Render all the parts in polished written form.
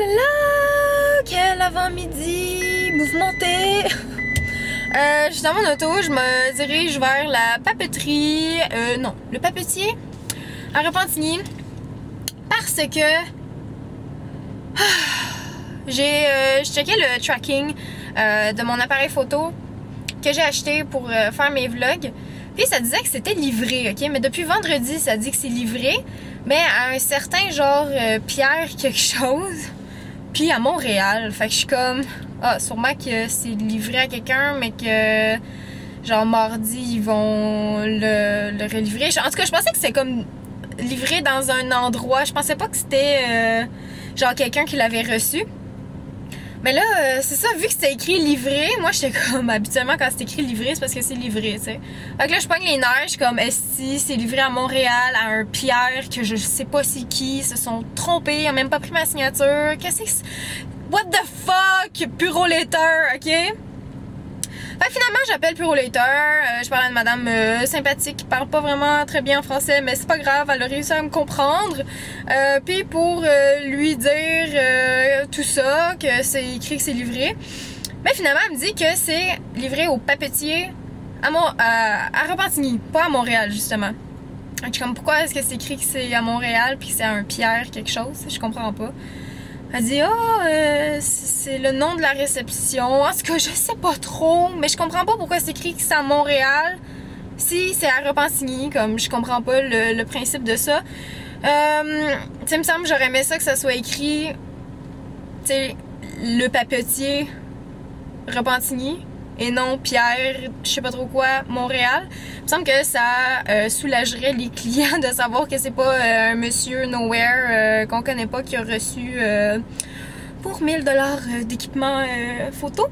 là, quel avant-midi mouvementé. Je suis dans mon auto, je me dirige vers la papeterie, non, le papetier à Repentigny, parce que j'ai checké le tracking de mon appareil photo que j'ai acheté pour faire mes vlogs. Puis ça disait que c'était livré, ok? Mais depuis vendredi, ça dit que c'est livré, mais à un certain genre Pierre quelque chose, puis à Montréal. Fait que je suis comme, ah, sûrement que c'est livré à quelqu'un, mais que genre mardi, ils vont le relivrer. En tout cas, je pensais que c'était comme livré dans un endroit. Je pensais pas que c'était genre quelqu'un qui l'avait reçu. Mais là, c'est ça, vu que c'était écrit livré, moi j'étais comme, habituellement quand c'est écrit livré, c'est parce que c'est livré, tu sais. Fait que là, je pogne les nerfs, je suis comme, esti, c'est livré à Montréal, à un Pierre, que je sais pas c'est qui, ils se sont trompés, ils ont même pas pris ma signature, qu'est-ce que c'est? What the fuck? Puro Later, ok? Fait que finalement, j'appelle Puro Later, je parle à une madame sympathique qui parle pas vraiment très bien en français, mais c'est pas grave, elle a réussi à me comprendre. Puis pour lui dire tout ça, que c'est écrit que c'est livré, mais finalement, elle me dit que c'est livré au papetier à Repentigny, pas à Montréal, justement. Je suis comme, pourquoi est-ce que c'est écrit que c'est à Montréal puis que c'est à un Pierre quelque chose? Je comprends pas. Elle dit, c'est le nom de la réception. En tout cas, je sais pas trop, mais je comprends pas pourquoi c'est écrit que c'est à Montréal. Si c'est à Repentigny, comme je comprends pas le principe de ça. Tu sais, il me semble que j'aurais aimé ça que ça soit écrit, tu sais, le papetier Repentigny et non Pierre, je sais pas trop quoi, Montréal. Il me semble que ça soulagerait les clients de savoir que c'est pas un monsieur nowhere qu'on connaît pas qui a reçu pour 1000 $ d'équipement photo.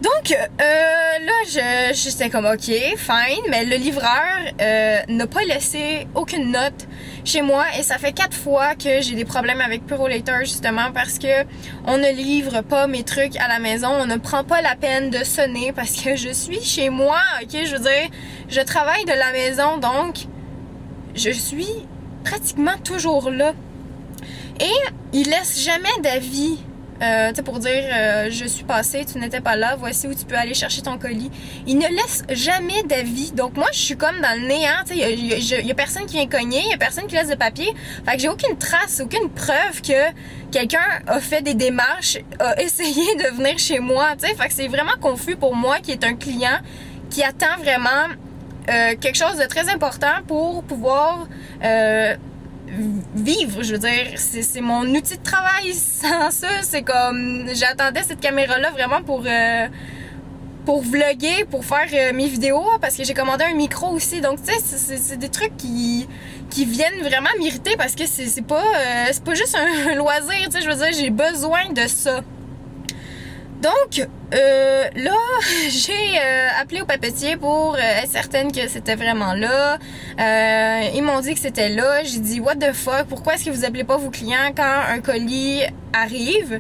Donc là, j'étais comme ok, fine, mais le livreur n'a pas laissé aucune note chez moi et ça fait 4 fois que j'ai des problèmes avec Puro Later justement parce que on ne livre pas mes trucs à la maison, on ne prend pas la peine de sonner parce que je suis chez moi, ok, je veux dire, je travaille de la maison donc je suis pratiquement toujours là et il laisse jamais d'avis. Tu sais, pour dire je suis passée, tu n'étais pas là, voici où tu peux aller chercher ton colis. Il ne laisse jamais d'avis. Donc moi, je suis comme dans le néant. Tu sais, il y a personne qui vient cogner, il y a personne qui laisse de papier. Fait que j'ai aucune trace, aucune preuve que quelqu'un a fait des démarches, a essayé de venir chez moi. Tu sais, fait que c'est vraiment confus pour moi qui est un client qui attend vraiment quelque chose de très important pour pouvoir vivre, je veux dire, c'est mon outil de travail. Sans ça, c'est comme, j'attendais cette caméra-là vraiment pour vlogger, pour faire mes vidéos, parce que j'ai commandé un micro aussi, donc tu sais, c'est des trucs qui viennent vraiment m'irriter parce que c'est pas juste un loisir, tu sais, je veux dire, j'ai besoin de ça. Donc, là, j'ai appelé au papetier pour être certaine que c'était vraiment là. Ils m'ont dit que c'était là. J'ai dit, what the fuck, pourquoi est-ce que vous appelez pas vos clients quand un colis arrive?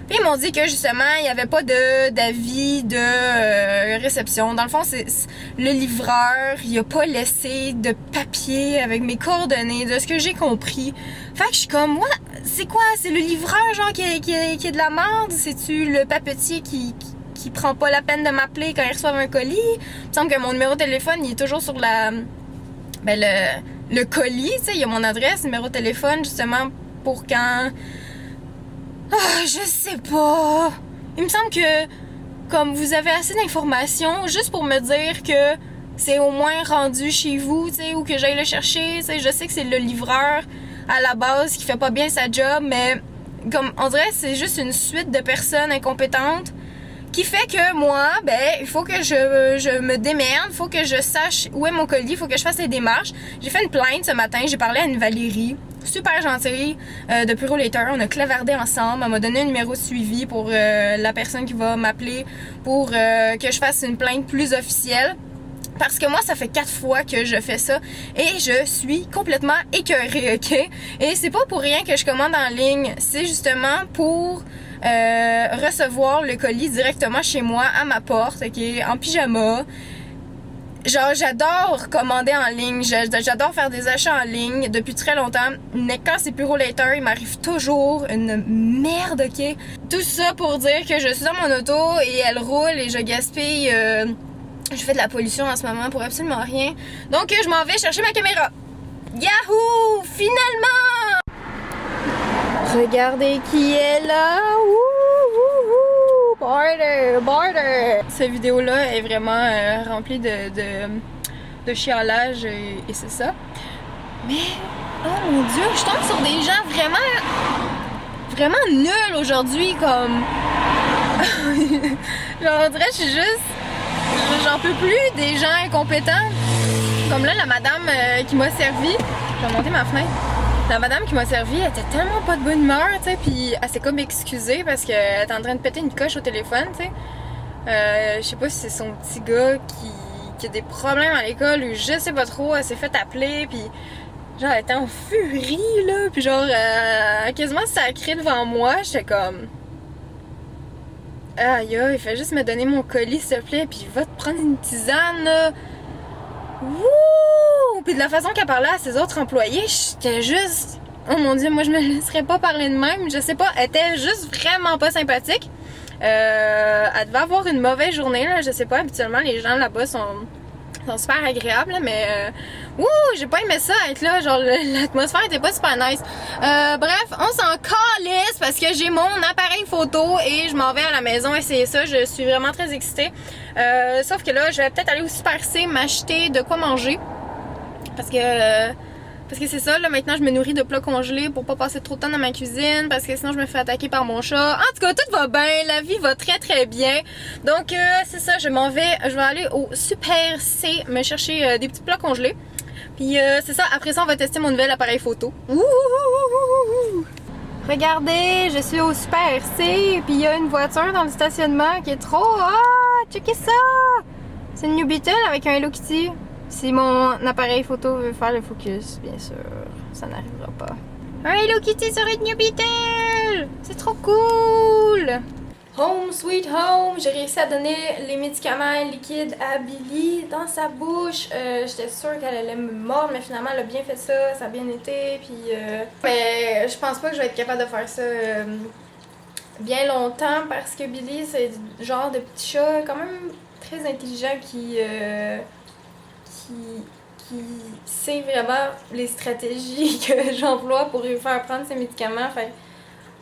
Puis ils m'ont dit que justement, il n'y avait pas d'avis de réception. Dans le fond, c'est le livreur, il a pas laissé de papier avec mes coordonnées, de ce que j'ai compris. Fait que je suis comme, what? C'est quoi? C'est le livreur, genre, qui est de la merde? C'est-tu le papetier qui prend pas la peine de m'appeler quand il reçoit un colis? Il me semble que mon numéro de téléphone, il est toujours sur le colis, tu sais, il y a mon adresse, numéro de téléphone, justement, pour quand... Ah, je sais pas. Il me semble que, comme vous avez assez d'informations, juste pour me dire que c'est au moins rendu chez vous, tu sais, ou que j'aille le chercher, tu sais, je sais que c'est le livreur à la base qui fait pas bien sa job, mais comme on dirait c'est juste une suite de personnes incompétentes qui fait que moi, ben, il faut que je me démerde, il faut que je sache où est mon colis, il faut que je fasse les démarches. J'ai fait une plainte ce matin, j'ai parlé à une Valérie, super gentille, de Puro Later, on a clavardé ensemble, elle m'a donné un numéro de suivi pour la personne qui va m'appeler pour que je fasse une plainte plus officielle. Parce que moi, ça fait 4 fois que je fais ça et je suis complètement écœurée, ok? Et c'est pas pour rien que je commande en ligne, c'est justement pour recevoir le colis directement chez moi, à ma porte, ok? En pyjama. Genre, j'adore commander en ligne, j'adore faire des achats en ligne depuis très longtemps, mais quand c'est Puro Later, il m'arrive toujours une merde, ok? Tout ça pour dire que je suis dans mon auto et elle roule et je gaspille, je fais de la pollution en ce moment pour absolument rien. Donc, je m'en vais chercher ma caméra. Yahoo! Finalement! Regardez qui est là! Border! Cette vidéo-là est vraiment remplie de chialage et c'est ça. Mais, oh mon dieu, je tombe sur des gens vraiment nuls aujourd'hui, comme... Genre, on dirait que je suis juste... J'en peux plus des gens incompétents. Comme là, la madame qui m'a servi... Je vais monter ma fenêtre. La madame qui m'a servi, elle était tellement pas de bonne humeur, tu sais, puis elle s'est comme excusée parce qu'elle était en train de péter une coche au téléphone, tu sais. Je sais pas si c'est son petit gars qui a des problèmes à l'école ou je sais pas trop, elle s'est fait appeler, puis genre elle était en furie, là, puis genre elle a quasiment sacré devant moi, j'étais comme... Aïe, il fait juste me donner mon colis, s'il te plaît, puis va te prendre une tisane, là. Wouh! Puis de la façon qu'elle parlait à ses autres employés, j'étais juste... Oh mon dieu, moi je me laisserais pas parler de même. Je sais pas, elle était juste vraiment pas sympathique. Elle devait avoir une mauvaise journée, là, je sais pas. Habituellement, les gens là-bas sont super agréables, là, mais... Wouh! J'ai pas aimé ça, être là, genre l'atmosphère était pas super nice. Bref, on s'en calisse parce que j'ai mon appareil photo et je m'en vais à la maison essayer ça. Je suis vraiment très excitée. Sauf que là, je vais peut-être aller au Super C m'acheter de quoi manger. Parce que c'est ça, là, maintenant je me nourris de plats congelés pour pas passer trop de temps dans ma cuisine, parce que sinon je me fais attaquer par mon chat. En tout cas, tout va bien, la vie va très très bien. Donc c'est ça, je vais aller au Super C me chercher des petits plats congelés. Puis c'est ça, après ça on va tester mon nouvel appareil photo. Ouh! Regardez, je suis au Super C, puis il y a une voiture dans le stationnement qui est trop... Ah, checkez ça! C'est une New Beetle avec un Hello Kitty. Si mon appareil photo veut faire le focus, bien sûr, ça n'arrivera pas. Un Hello Kitty sur une New Beetle! C'est trop cool! Home sweet home! J'ai réussi à donner les médicaments liquides à Billy dans sa bouche. J'étais sûre qu'elle allait me mordre, mais finalement elle a bien fait ça, ça a bien été. Puis, mais je pense pas que je vais être capable de faire ça bien longtemps parce que Billy c'est le genre de petit chat quand même très intelligent qui sait vraiment les stratégies que j'emploie pour lui faire prendre ses médicaments. Fait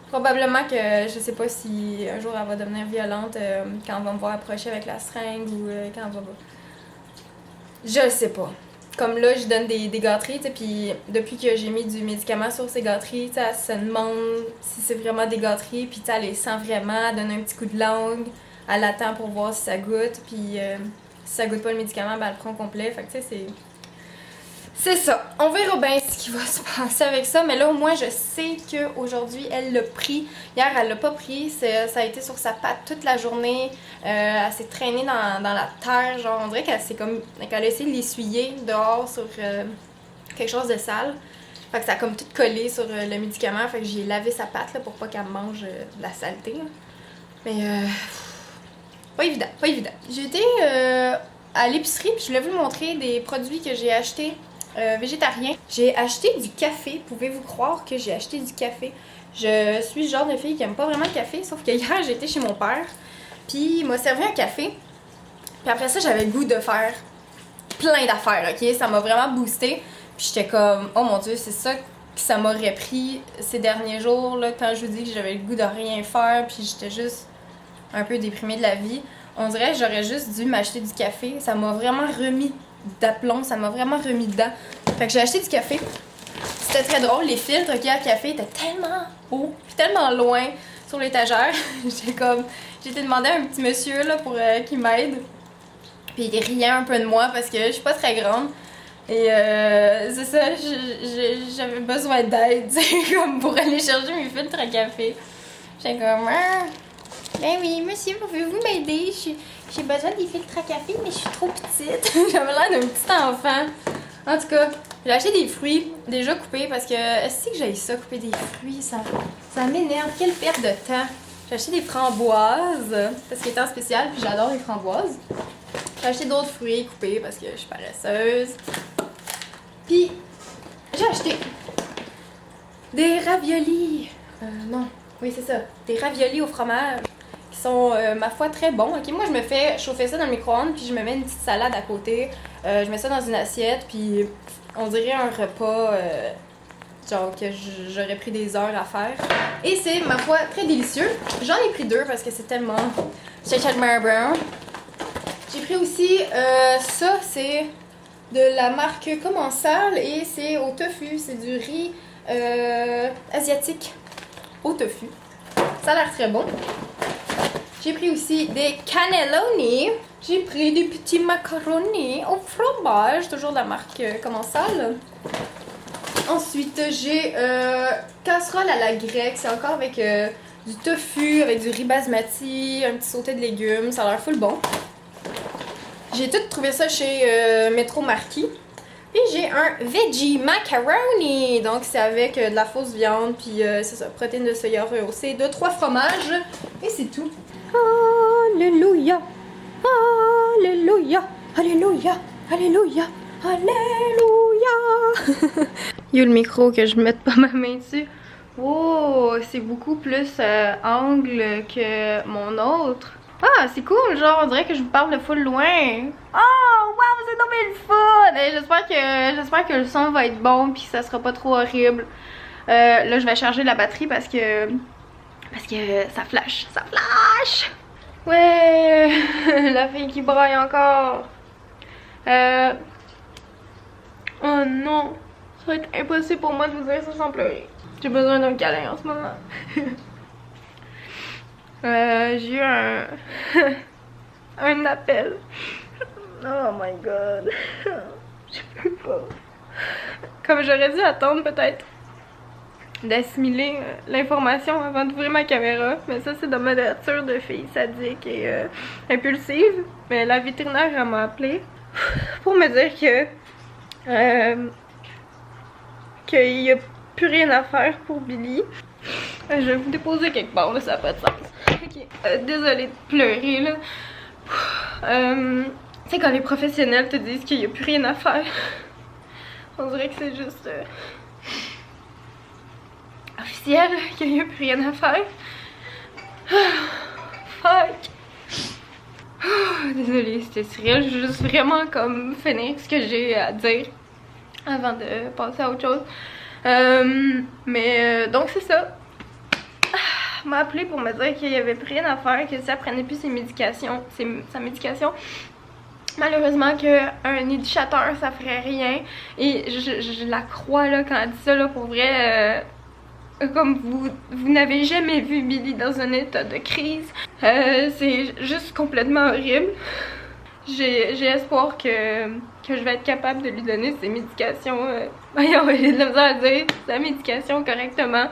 probablement que je sais pas si un jour elle va devenir violente quand elle va me voir approcher avec la seringue ou quand elle va... Je sais pas. Comme là, je donne des gâteries, tu sais, puis depuis que j'ai mis du médicament sur ces gâteries, tu sais, elle se demande si c'est vraiment des gâteries, puis tu sais, elle les sent vraiment, elle donne un petit coup de langue, elle attend pour voir si ça goûte, puis si ça goûte pas le médicament, ben elle le prend complet. Fait que tu sais, c'est ça. On verra bien ce qui va se passer avec ça, mais là au moins je sais qu'aujourd'hui elle l'a pris. Hier elle l'a pas pris, ça a été sur sa patte toute la journée. Elle s'est traînée dans la terre, genre on dirait qu'elle a essayé de l'essuyer dehors sur quelque chose de sale. Fait que ça a comme tout collé sur le médicament, fait que j'ai lavé sa patte là, pour pas qu'elle mange de la saleté. Là. Mais pas évident, pas évident. J'étais à l'épicerie puis je voulais vous montrer des produits que j'ai achetés végétariens. J'ai acheté du café. Pouvez-vous croire que j'ai acheté du café? Je suis le genre de fille qui aime pas vraiment le café, sauf que hier j'étais chez mon père puis il m'a servi un café. Puis après ça j'avais le goût de faire plein d'affaires, ok? Ça m'a vraiment boosté. Puis j'étais comme, oh mon dieu, c'est ça que ça m'aurait pris ces derniers jours là, quand je vous dis que j'avais le goût de rien faire puis j'étais juste un peu déprimée de la vie. On dirait que j'aurais juste dû m'acheter du café. Ça m'a vraiment remis d'aplomb, ça m'a vraiment remis dedans. Fait que j'ai acheté du café. C'était très drôle, les filtres à café étaient tellement hauts, puis tellement loin sur l'étagère. J'ai été demander à un petit monsieur là, pour qu'il m'aide. Puis il riait un peu de moi parce que je suis pas très grande. Et c'est ça, j'avais besoin d'aide, comme pour aller chercher mes filtres à café. J'étais comme, ben oui, monsieur, pouvez-vous m'aider? J'ai besoin des filtres à café, mais je suis trop petite. J'avais l'air d'un petit enfant. En tout cas, j'ai acheté des fruits déjà coupés parce que est-ce que j'ai ça, couper des fruits? Ça m'énerve. Quelle perte de temps. J'ai acheté des framboises parce qu'il était en spécial, puis j'adore les framboises. J'ai acheté d'autres fruits coupés parce que je suis paresseuse. Puis, j'ai acheté des raviolis. Non, oui, c'est ça. Des raviolis au fromage qui sont, ma foi, très bons. Ok, moi, je me fais chauffer ça dans le micro-ondes, puis je me mets une petite salade à côté. Je mets ça dans une assiette, puis on dirait un repas, genre, que j'aurais pris des heures à faire. Et c'est, ma foi, très délicieux. J'en ai pris 2 parce que c'est tellement bon. J'ai pris aussi, ça, c'est de la marque Commensal et c'est au tofu. C'est du riz asiatique au tofu. Ça a l'air très bon. J'ai pris aussi des cannelloni. J'ai pris des petits macaronis au fromage, toujours de la marque Commensal. Ensuite, j'ai casserole à la grecque. C'est encore avec du tofu, avec du riz basmati, un petit sauté de légumes. Ça a l'air full bon. J'ai tout trouvé ça chez Métro Marquis. Puis j'ai un veggie macaroni. Donc c'est avec de la fausse viande, puis c'est ça, protéines de soya rehaussées, 2-3 fromages. Et c'est tout. Alléluia! Alléluia! Alléluia! Alléluia! Alléluia! Il y a le micro que je mette pas ma main dessus. Wow, c'est beaucoup plus angle que mon autre. Ah, c'est cool, genre on dirait que je vous parle de full loin. Oh, wow, c'est tombé le fun! J'espère que le son va être bon puis que ça sera pas trop horrible. Là, je vais charger la batterie parce que ça flash, ça flash! Ouais, la fille qui braille encore. Oh non, ça va être impossible pour moi de vous dire ça sans pleurer. J'ai besoin d'un câlin en ce moment. J'ai eu un appel. Oh my god. Je peux pas. Comme j'aurais dû attendre peut-être d'assimiler l'information avant d'ouvrir ma caméra. Mais ça, c'est dans ma nature de fille sadique et impulsive. Mais la vétérinaire, elle m'a appelée pour me dire qu'il n'y a plus rien à faire pour Billy. Je vais vous déposer quelque part, là, ça n'a pas de sens. Ok, désolée de pleurer, là. Tu sais, quand les professionnels te disent qu'il n'y a plus rien à faire, on dirait que c'est juste officiel qu'il n'y a plus rien à faire. Fuck! Désolée, c'était surréel. Je veux juste vraiment comme finir ce que j'ai à dire avant de passer à autre chose. Donc c'est ça. Elle m'a appelé pour me dire qu'il n'y avait plus rien à faire, que si elle prenait plus sa médication, malheureusement qu'un éducateur ça ferait rien. Et je la crois là quand elle dit ça là, pour vrai. Comme vous n'avez jamais vu Billy dans un état de crise. C'est juste complètement horrible. J'ai espoir que je vais être capable de lui donner ses médications. Voyons, j'ai de la misère à dire sa médication correctement.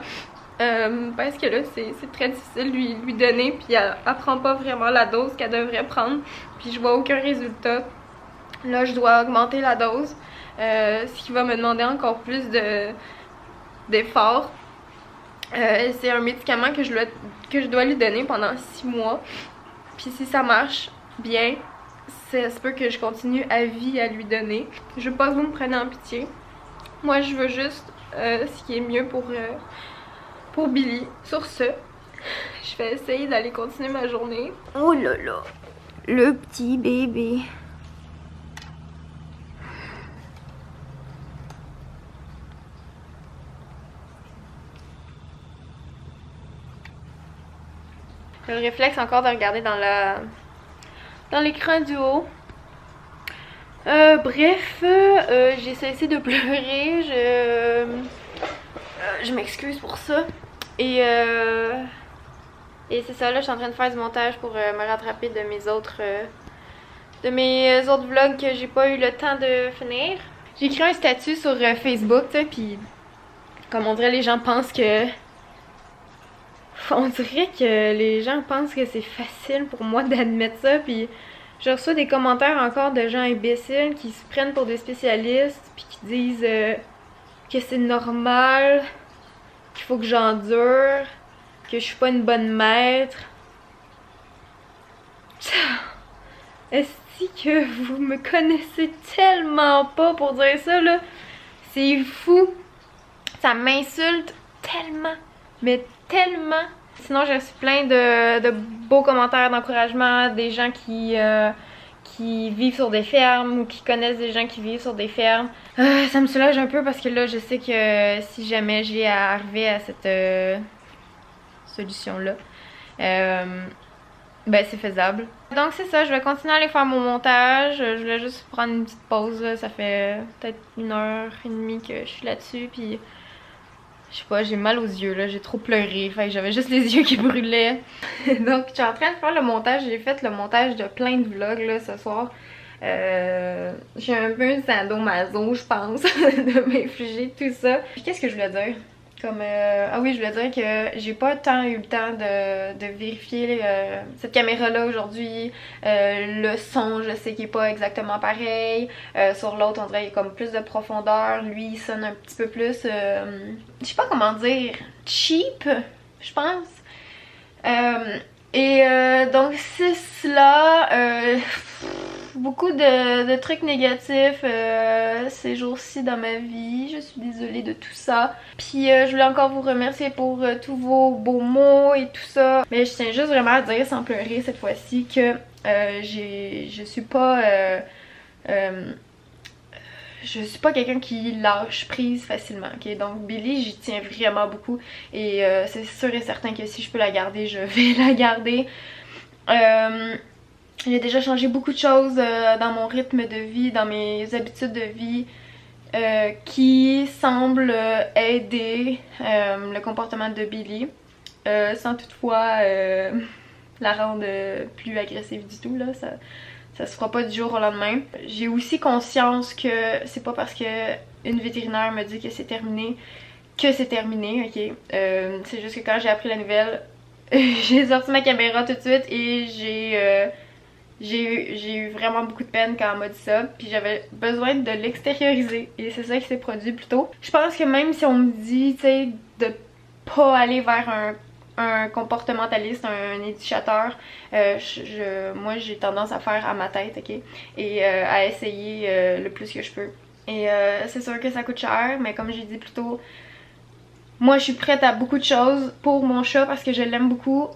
Parce que là, c'est très difficile de lui donner. Puis elle prend pas vraiment la dose qu'elle devrait prendre. Puis je vois aucun résultat. Là, je dois augmenter la dose. Ce qui va me demander encore plus d'efforts. C'est un médicament que je dois lui donner pendant 6 mois. Puis si ça marche bien, ça se peut que je continue à vie à lui donner. Je veux pas que vous me preniez en pitié. Moi, je veux juste ce qui est mieux pour Billy. Sur ce, je vais essayer d'aller continuer ma journée. Oh là là, le petit bébé. J'ai le réflexe encore de regarder dans l'écran du haut. Bref, j'ai cessé de pleurer. Je m'excuse pour ça. Et c'est ça, là, je suis en train de faire du montage pour me rattraper de mes autres vlogs que j'ai pas eu le temps de finir. J'ai écrit un statut sur Facebook, tu sais, puis comme on dirait, les gens pensent que... On dirait que les gens pensent que c'est facile pour moi d'admettre ça, puis je reçois des commentaires encore de gens imbéciles qui se prennent pour des spécialistes, puis qui disent que c'est normal, qu'il faut que j'endure, que je suis pas une bonne maître. Esti si que vous me connaissez tellement pas pour dire ça là. C'est fou. Ça m'insulte tellement. Mais tellement. Sinon j'ai reçu plein de beaux commentaires d'encouragement, des gens qui vivent sur des fermes ou qui connaissent des gens qui vivent sur des fermes. Ça me soulage un peu parce que là je sais que si jamais j'ai à arriver à cette solution là, ben c'est faisable. Donc c'est ça, je vais continuer à aller faire mon montage. Je voulais juste prendre une petite pause là. Ça fait peut-être 1h30 que je suis là-dessus puis je sais pas, j'ai mal aux yeux là, j'ai trop pleuré, fait que j'avais juste les yeux qui brûlaient. Donc je suis en train de faire le montage, j'ai fait le montage de plein de vlogs là ce soir. J'ai un peu un sadomaso je pense de m'infliger tout ça. Puis qu'est-ce que je voulais dire? Comme ah oui, je voulais dire que j'ai pas tant eu le temps de vérifier cette caméra là aujourd'hui. Le son je sais qu'il est pas exactement pareil. Sur l'autre on dirait qu'il y a comme plus de profondeur. Lui il sonne un petit peu plus je sais pas comment dire, cheap je pense. Donc c'est cela. Beaucoup de trucs négatifs ces jours-ci dans ma vie. Je suis désolée de tout ça. Puis je voulais encore vous remercier pour tous vos beaux mots et tout ça. Mais je tiens juste vraiment à dire sans pleurer cette fois-ci que je suis pas quelqu'un qui lâche prise facilement, ok? Donc Billy, j'y tiens vraiment beaucoup et c'est sûr et certain que si je peux la garder, je vais la garder. J'ai déjà changé beaucoup de choses dans mon rythme de vie, dans mes habitudes de vie qui semblent aider le comportement de Billy sans toutefois la rendre plus agressive du tout, là. Ça se fera pas du jour au lendemain. J'ai aussi conscience que c'est pas parce que une vétérinaire me dit que c'est terminé que c'est terminé, ok? C'est juste que quand j'ai appris la nouvelle, j'ai sorti ma caméra tout de suite et j'ai eu vraiment beaucoup de peine quand elle m'a dit ça. Puis j'avais besoin de l'extérioriser et c'est ça qui s'est produit plus tôt. Je pense que même si on me dit, tu sais, de pas aller vers un comportementaliste, un éducateur, moi j'ai tendance à faire à ma tête, ok? Et à essayer le plus que je peux. Et c'est sûr que ça coûte cher, mais comme j'ai dit plus tôt, moi je suis prête à beaucoup de choses pour mon chat parce que je l'aime beaucoup.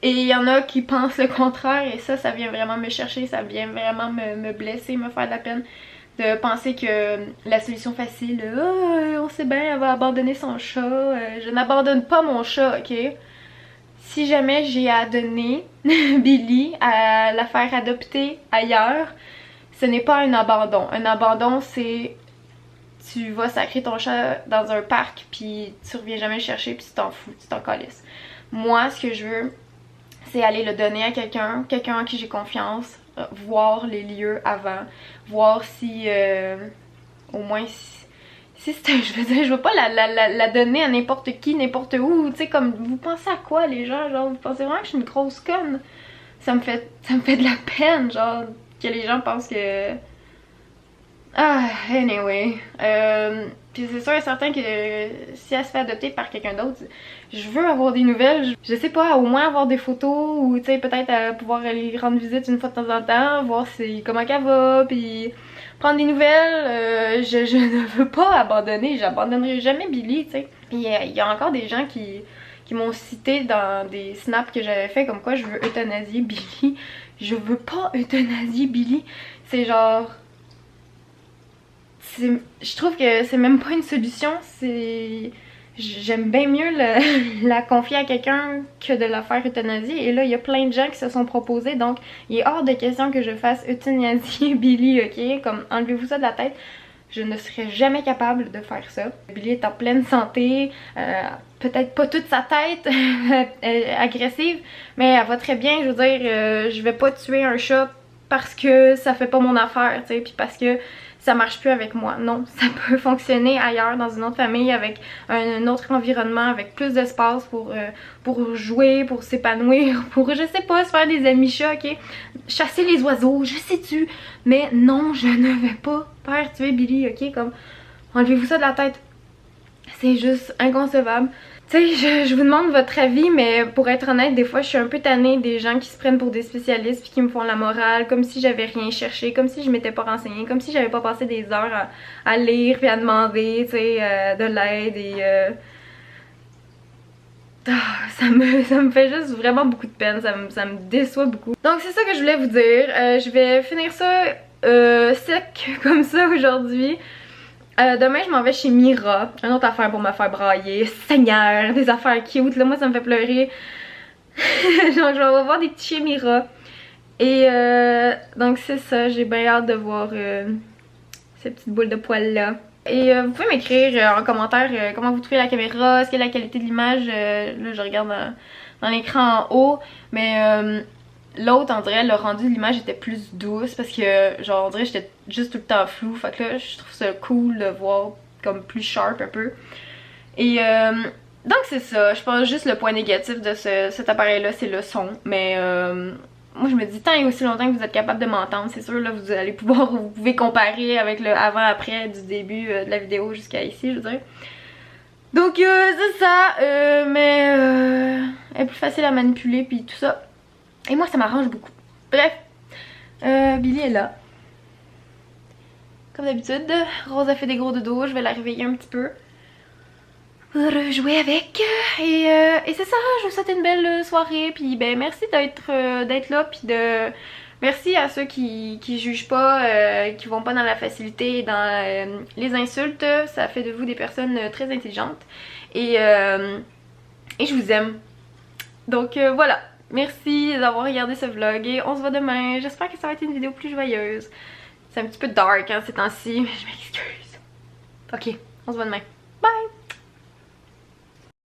Et il y en a qui pensent le contraire et ça vient vraiment me chercher, ça vient vraiment me blesser, me faire de la peine. De penser que la solution facile, on sait bien, elle va abandonner son chat. Je n'abandonne pas mon chat, ok? Si jamais j'ai à donner Billy, à la faire adopter ailleurs, ce n'est pas un abandon. Un abandon, c'est tu vas sacrer ton chat dans un parc puis tu reviens jamais le chercher puis tu t'en fous, tu t'en calisses. Moi, ce que je veux, c'est aller le donner à quelqu'un en qui j'ai confiance, voir les lieux avant, voir si au moins si c'est je veux dire, je veux pas la donner à n'importe qui, n'importe où, tu sais, comme vous pensez à quoi les gens, genre vous pensez vraiment que je suis une grosse conne? Ça me fait de la peine, genre que les gens pensent que anyway. Puis c'est sûr et certain que si elle se fait adopter par quelqu'un d'autre, je veux avoir des nouvelles. Je sais pas, au moins avoir des photos ou tu sais peut-être pouvoir aller rendre visite une fois de temps en temps, voir comment qu'elle va, puis prendre des nouvelles. Je ne veux pas abandonner, j'abandonnerai jamais Billy, tu sais. Puis il y a encore des gens qui m'ont cité dans des snaps que j'avais fait comme quoi je veux euthanasier Billy. Je veux pas euthanasier Billy. C'est genre... Je trouve que c'est même pas une solution, j'aime bien mieux la confier à quelqu'un que de la faire euthanasier. Et là, il y a plein de gens qui se sont proposés, donc il est hors de question que je fasse euthanasier Billy, ok? Comme, enlevez-vous ça de la tête. Je ne serais jamais capable de faire ça. Billy est en pleine santé, peut-être pas toute sa tête agressive, mais elle va très bien. Je veux dire, je vais pas tuer un chat parce que ça fait pas mon affaire, tu sais, puis parce que ça marche plus avec moi. Non, ça peut fonctionner ailleurs, dans une autre famille, avec un autre environnement, avec plus d'espace pour jouer, pour s'épanouir, pour, je sais pas, se faire des amis chats, ok? Chasser les oiseaux, je sais-tu, mais non, je ne vais pas faire tuer Billy, ok? Comme, enlevez-vous ça de la tête. C'est juste inconcevable. Tu sais, je vous demande votre avis, mais pour être honnête, des fois je suis un peu tannée des gens qui se prennent pour des spécialistes puis qui me font la morale, comme si j'avais rien cherché, comme si je m'étais pas renseignée, comme si j'avais pas passé des heures à lire puis à demander, tu sais, de l'aide et... ça me fait juste vraiment beaucoup de peine, ça me déçoit beaucoup. Donc c'est ça que je voulais vous dire, je vais finir ça sec comme ça aujourd'hui. Demain je m'en vais chez Mira, une autre affaire pour me faire brailler, Seigneur, des affaires cute, là moi ça me fait pleurer. Donc je vais voir des petits chiens Mira. Et donc c'est ça, j'ai bien hâte de voir ces petites boules de poils là. Et vous pouvez m'écrire en commentaire comment vous trouvez la caméra, est-ce que la qualité de l'image, là je regarde dans l'écran en haut, mais l'autre on dirait le rendu de l'image était plus douce parce que genre on dirait que j'étais juste tout le temps flou, fait que là je trouve ça cool de voir comme plus sharp un peu. Et donc c'est ça, je pense juste le point négatif de cet appareil là c'est le son, mais moi je me dis tant et aussi longtemps que vous êtes capable de m'entendre, c'est sûr là vous allez pouvoir, vous pouvez comparer avec le avant-après du début de la vidéo jusqu'à ici je veux dire. Donc c'est ça, mais elle est plus facile à manipuler puis tout ça. Et moi ça m'arrange beaucoup. Bref, Billy est là. Comme d'habitude, Rose a fait des gros dodos, je vais la réveiller un petit peu. Pour jouer avec. Et c'est ça, je vous souhaite une belle soirée. Puis ben merci d'être là. Puis merci à ceux qui jugent pas, qui vont pas dans la facilité et dans les insultes. Ça fait de vous des personnes très intelligentes. Et je vous aime. Donc voilà. Merci d'avoir regardé ce vlog et on se voit demain. J'espère que ça va être une vidéo plus joyeuse. C'est un petit peu dark hein, ces temps-ci, mais je m'excuse. Ok, on se voit demain. Bye!